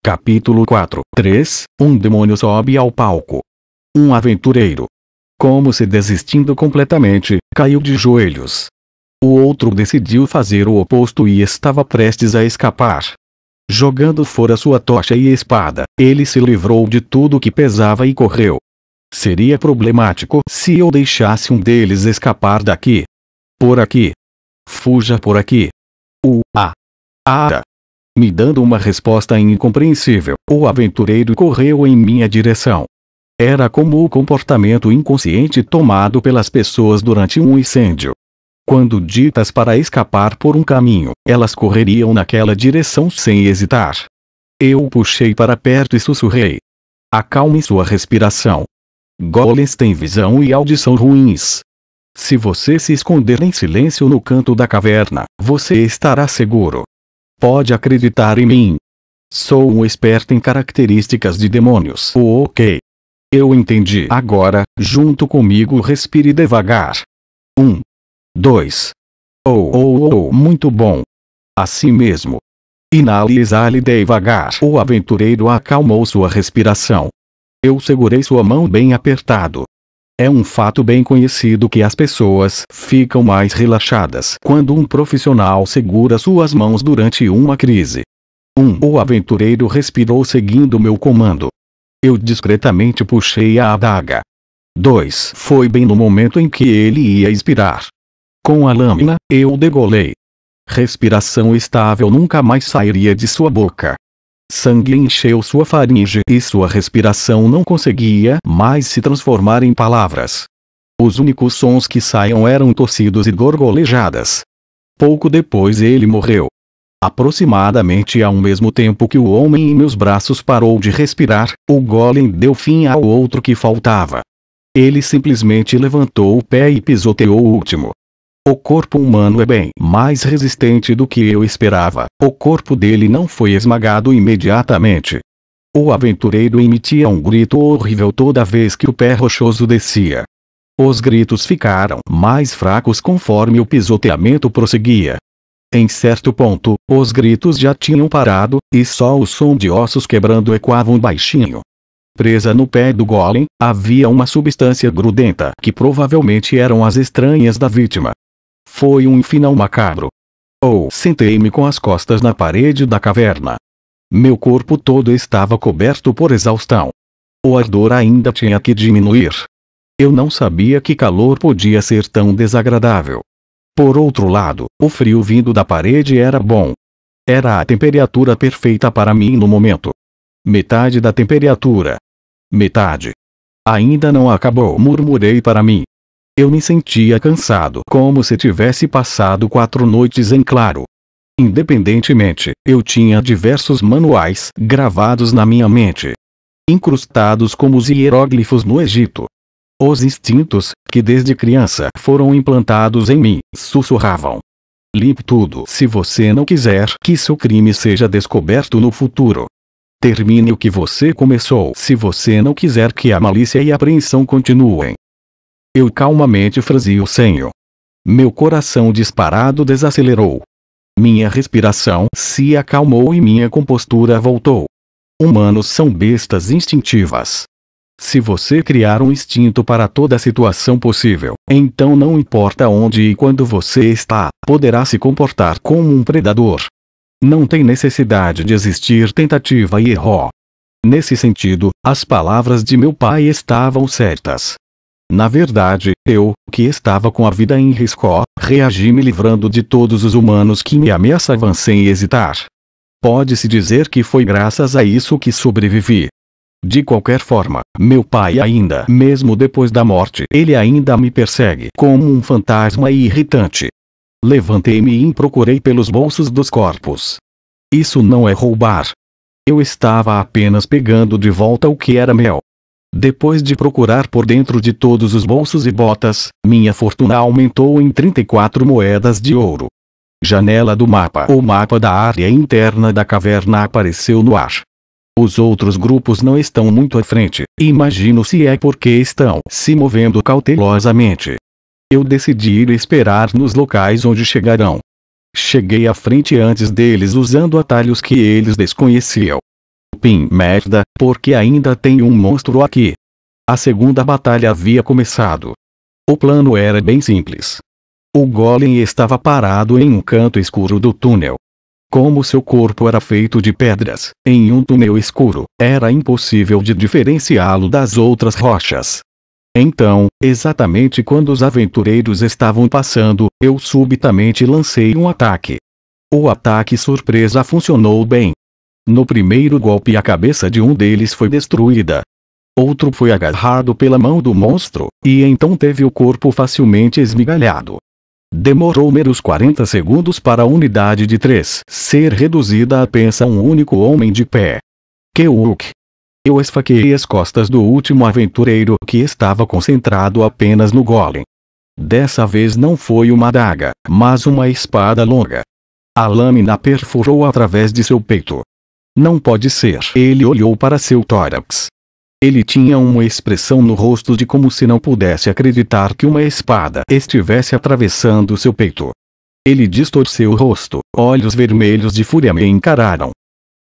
Capítulo 4:3 Um demônio sobe ao palco. Um aventureiro, como se desistindo completamente, caiu de joelhos. O outro decidiu fazer o oposto e estava prestes a escapar. Jogando fora sua tocha e espada, ele se livrou de tudo que pesava e correu. Seria problemático se eu deixasse um deles escapar daqui. Por aqui. Fuja por aqui. Me dando uma resposta incompreensível, o aventureiro correu em minha direção. Era como o comportamento inconsciente tomado pelas pessoas durante um incêndio. Quando ditas para escapar por um caminho, elas correriam naquela direção sem hesitar. Eu o puxei para perto e sussurrei: acalme sua respiração. Golems têm visão e audição ruins. Se você se esconder em silêncio no canto da caverna, você estará seguro. Pode acreditar em mim. Sou um experto em características de demônios. Ok. Eu entendi. Agora, junto comigo, respire devagar. 1, 2. Muito bom. Assim mesmo. Inale e exale devagar. O aventureiro acalmou sua respiração. Eu segurei sua mão bem apertado. É um fato bem conhecido que as pessoas ficam mais relaxadas quando um profissional segura suas mãos durante uma crise. O aventureiro respirou seguindo meu comando. Eu discretamente puxei a adaga. 2. Foi bem no momento em que ele ia expirar. Com a lâmina, eu degolei. Respiração estável nunca mais sairia de sua boca. Sangue encheu sua faringe e sua respiração não conseguia mais se transformar em palavras. Os únicos sons que saíam eram tossidos e gorgolejadas. Pouco depois ele morreu. Aproximadamente ao mesmo tempo que o homem em meus braços parou de respirar, o golem deu fim ao outro que faltava. Ele simplesmente levantou o pé e pisoteou o último. O corpo humano é bem mais resistente do que eu esperava. O corpo dele não foi esmagado imediatamente. O aventureiro emitia um grito horrível toda vez que o pé rochoso descia. Os gritos ficaram mais fracos conforme o pisoteamento prosseguia. Em certo ponto, os gritos já tinham parado, e só o som de ossos quebrando ecoavam baixinho. Presa no pé do golem, havia uma substância grudenta que provavelmente eram as entranhas da vítima. Foi um final macabro. Sentei-me com as costas na parede da caverna. Meu corpo todo estava coberto por exaustão. O ardor ainda tinha que diminuir. Eu não sabia que calor podia ser tão desagradável. Por outro lado, o frio vindo da parede era bom. Era a temperatura perfeita para mim no momento. Metade da temperatura. Metade. Ainda não acabou, murmurei para mim. Eu me sentia cansado, como se tivesse passado 4 noites em claro. Independentemente, eu tinha diversos manuais gravados na minha mente, incrustados como os hieróglifos no Egito. Os instintos, que desde criança foram implantados em mim, sussurravam: limpe tudo se você não quiser que seu crime seja descoberto no futuro. Termine o que você começou se você não quiser que a malícia e a apreensão continuem. Eu calmamente franzi o senho. Meu coração disparado desacelerou. Minha respiração se acalmou e minha compostura voltou. Humanos são bestas instintivas. Se você criar um instinto para toda situação possível, então não importa onde e quando você está, poderá se comportar como um predador. Não tem necessidade de existir tentativa e erro. Nesse sentido, as palavras de meu pai estavam certas. Na verdade, eu, que estava com a vida em risco, reagi me livrando de todos os humanos que me ameaçavam sem hesitar. Pode-se dizer que foi graças a isso que sobrevivi. De qualquer forma, meu pai ainda, mesmo depois da morte, ele ainda me persegue como um fantasma irritante. Levantei-me e procurei pelos bolsos dos corpos. Isso não é roubar. Eu estava apenas pegando de volta o que era meu. Depois de procurar por dentro de todos os bolsos e botas, minha fortuna aumentou em 34 moedas de ouro. Janela do mapa. O mapa da área interna da caverna apareceu no ar. Os outros grupos não estão muito à frente, imagino se é porque estão se movendo cautelosamente. Eu decidi ir esperar nos locais onde chegarão. Cheguei à frente antes deles usando atalhos que eles desconheciam. Pim, merda, porque ainda tem um monstro aqui. A segunda batalha havia começado. O plano era bem simples. O golem estava parado em um canto escuro do túnel. Como seu corpo era feito de pedras, em um túnel escuro, era impossível de diferenciá-lo das outras rochas. Então, exatamente quando os aventureiros estavam passando, eu subitamente lancei um ataque. O ataque surpresa funcionou bem. No primeiro golpe a cabeça de um deles foi destruída. Outro foi agarrado pela mão do monstro, e então teve o corpo facilmente esmigalhado. Demorou meros 40 segundos para a unidade de 3 ser reduzida a apenas um único homem de pé. Keuk. Eu esfaqueei as costas do último aventureiro que estava concentrado apenas no golem. Dessa vez não foi uma adaga, mas uma espada longa. A lâmina perfurou através de seu peito. Não pode ser. Ele olhou para seu tórax. Ele tinha uma expressão no rosto de como se não pudesse acreditar que uma espada estivesse atravessando seu peito. Ele distorceu o rosto, olhos vermelhos de fúria me encararam.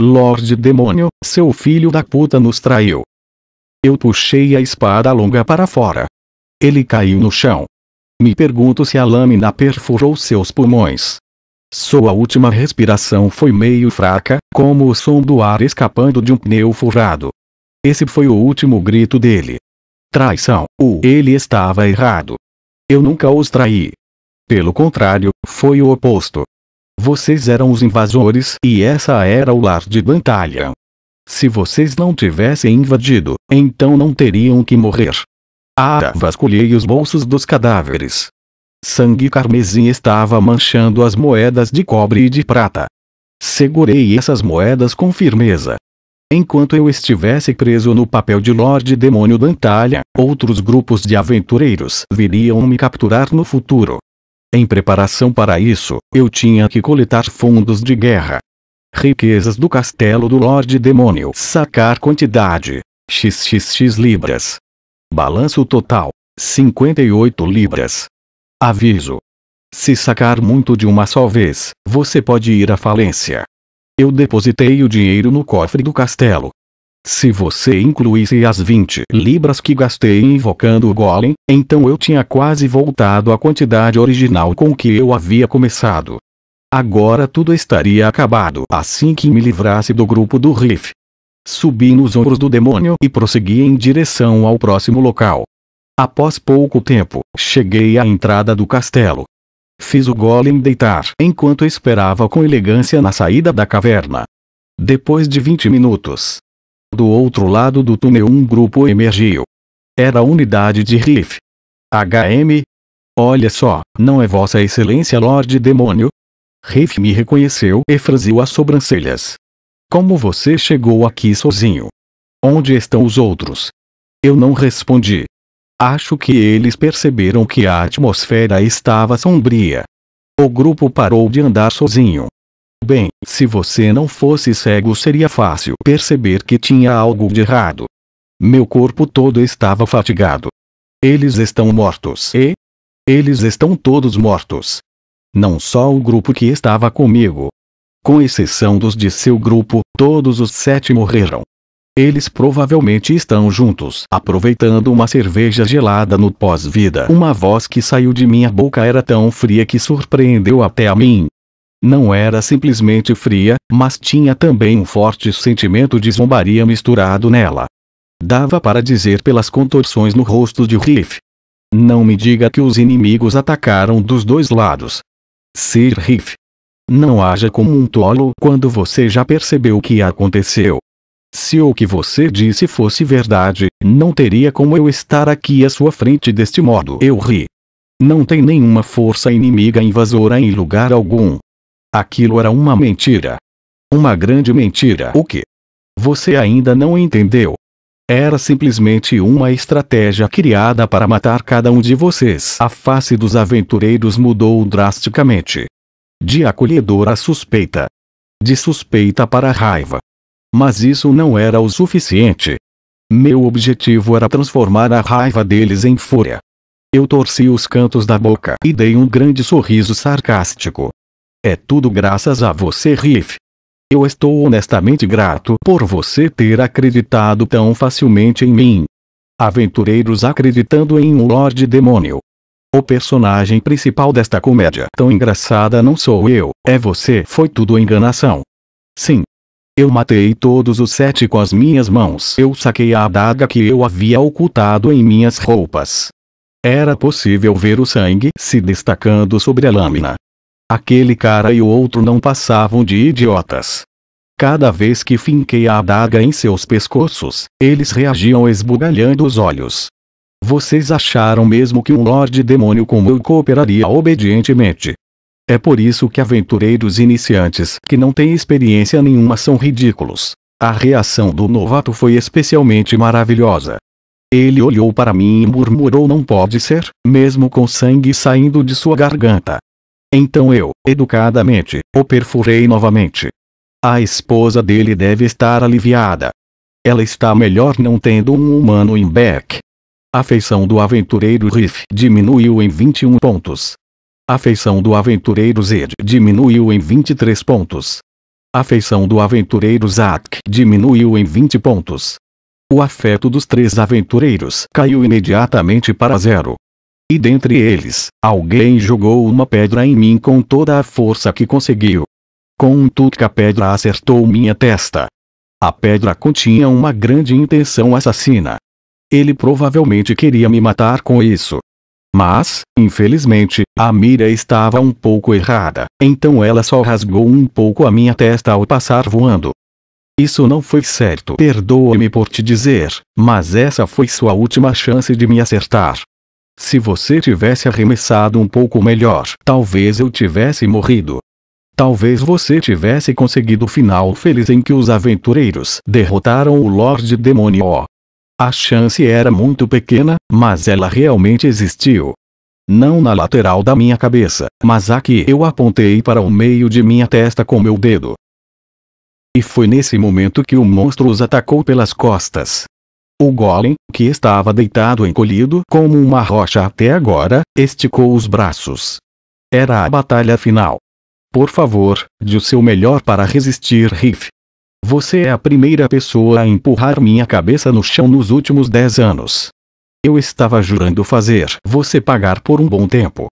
Lorde Demônio, seu filho da puta nos traiu. Eu puxei a espada longa para fora. Ele caiu no chão. Me pergunto se a lâmina perfurou seus pulmões. Sua última respiração foi meio fraca, como o som do ar escapando de um pneu furado. Esse foi o último grito dele. Traição. Ele estava errado. Eu nunca os traí. Pelo contrário, foi o oposto. Vocês eram os invasores e essa era o lar de Dantalion. Se vocês não tivessem invadido, então não teriam que morrer. Vasculhei os bolsos dos cadáveres. Sangue carmesim estava manchando as moedas de cobre e de prata. Segurei essas moedas com firmeza. Enquanto eu estivesse preso no papel de Lorde Demônio Dantalion, outros grupos de aventureiros viriam me capturar no futuro. Em preparação para isso, eu tinha que coletar fundos de guerra. Riquezas do castelo do Lorde Demônio. Sacar quantidade: XXX libras. Balanço total: 58 libras. Aviso: se sacar muito de uma só vez, você pode ir à falência. Eu depositei o dinheiro no cofre do castelo. Se você incluísse as 20 libras que gastei invocando o golem, então eu tinha quase voltado à quantidade original com que eu havia começado. Agora tudo estaria acabado assim que me livrasse do grupo do Riff. Subi nos ombros do demônio e prossegui em direção ao próximo local. Após pouco tempo, cheguei à entrada do castelo. Fiz o golem deitar enquanto esperava com elegância na saída da caverna. Depois de 20 minutos, do outro lado do túnel um grupo emergiu. Era a unidade de Riff. HM? Olha só, não é Vossa Excelência Lorde Demônio? Riff me reconheceu e franziu as sobrancelhas. Como você chegou aqui sozinho? Onde estão os outros? Eu não respondi. Acho que eles perceberam que a atmosfera estava sombria. O grupo parou de andar sozinho. Bem, se você não fosse cego seria fácil perceber que tinha algo de errado. Meu corpo todo estava fatigado. Eles estão mortos. E? Eles estão todos mortos. Não só o grupo que estava comigo. Com exceção dos de seu grupo, todos os 7 morreram. Eles provavelmente estão juntos, aproveitando uma cerveja gelada no pós-vida. Uma voz que saiu de minha boca era tão fria que surpreendeu até a mim. Não era simplesmente fria, mas tinha também um forte sentimento de zombaria misturado nela. Dava para dizer pelas contorções no rosto de Riff. Não me diga que os inimigos atacaram dos dois lados. Sir Riff. Não haja como um tolo quando você já percebeu o que aconteceu. Se o que você disse fosse verdade, não teria como eu estar aqui à sua frente deste modo. Eu ri. Não tem nenhuma força inimiga invasora em lugar algum. Aquilo era uma mentira. Uma grande mentira. O que? Você ainda não entendeu. Era simplesmente uma estratégia criada para matar cada um de vocês. A face dos aventureiros mudou drasticamente. De acolhedora a suspeita. De suspeita para raiva. Mas isso não era o suficiente. Meu objetivo era transformar a raiva deles em fúria. Eu torci os cantos da boca e dei um grande sorriso sarcástico. É tudo graças a você, Riff. Eu estou honestamente grato por você ter acreditado tão facilmente em mim. Aventureiros acreditando em um Lorde Demônio. O personagem principal desta comédia tão engraçada não sou eu, é você. Foi tudo enganação. Sim. Eu matei todos os 7 com as minhas mãos. Eu saquei a adaga que eu havia ocultado em minhas roupas. Era possível ver o sangue se destacando sobre a lâmina. Aquele cara e o outro não passavam de idiotas. Cada vez que finquei a adaga em seus pescoços, eles reagiam esbugalhando os olhos. Vocês acharam mesmo que um Lorde Demônio como eu cooperaria obedientemente? É por isso que aventureiros iniciantes que não têm experiência nenhuma são ridículos. A reação do novato foi especialmente maravilhosa. Ele olhou para mim e murmurou: não pode ser, mesmo com sangue saindo de sua garganta. Então eu, educadamente, o perfurei novamente. A esposa dele deve estar aliviada. Ela está melhor não tendo um humano em Beck. A feição do aventureiro Riff diminuiu em 21 pontos. A feição do aventureiro Zed diminuiu em 23 pontos. A feição do aventureiro Zack diminuiu em 20 pontos. O afeto dos 3 aventureiros caiu imediatamente para 0. E dentre eles, alguém jogou uma pedra em mim com toda a força que conseguiu. Com um tuque a pedra acertou minha testa. A pedra continha uma grande intenção assassina. Ele provavelmente queria me matar com isso. Mas, infelizmente, a mira estava um pouco errada, então ela só rasgou um pouco a minha testa ao passar voando. Isso não foi certo. Perdoa-me por te dizer, mas essa foi sua última chance de me acertar. Se você tivesse arremessado um pouco melhor, talvez eu tivesse morrido. Talvez você tivesse conseguido o final feliz em que os aventureiros derrotaram o Lorde Demônio. A chance era muito pequena, mas ela realmente existiu. Não na lateral da minha cabeça, mas aqui. Eu apontei para o meio de minha testa com meu dedo. E foi nesse momento que o monstro os atacou pelas costas. O golem, que estava deitado encolhido como uma rocha até agora, esticou os braços. Era a batalha final. Por favor, dê o seu melhor para resistir, Riff. Você é a primeira pessoa a empurrar minha cabeça no chão nos últimos 10 anos. Eu estava jurando fazer você pagar por um bom tempo.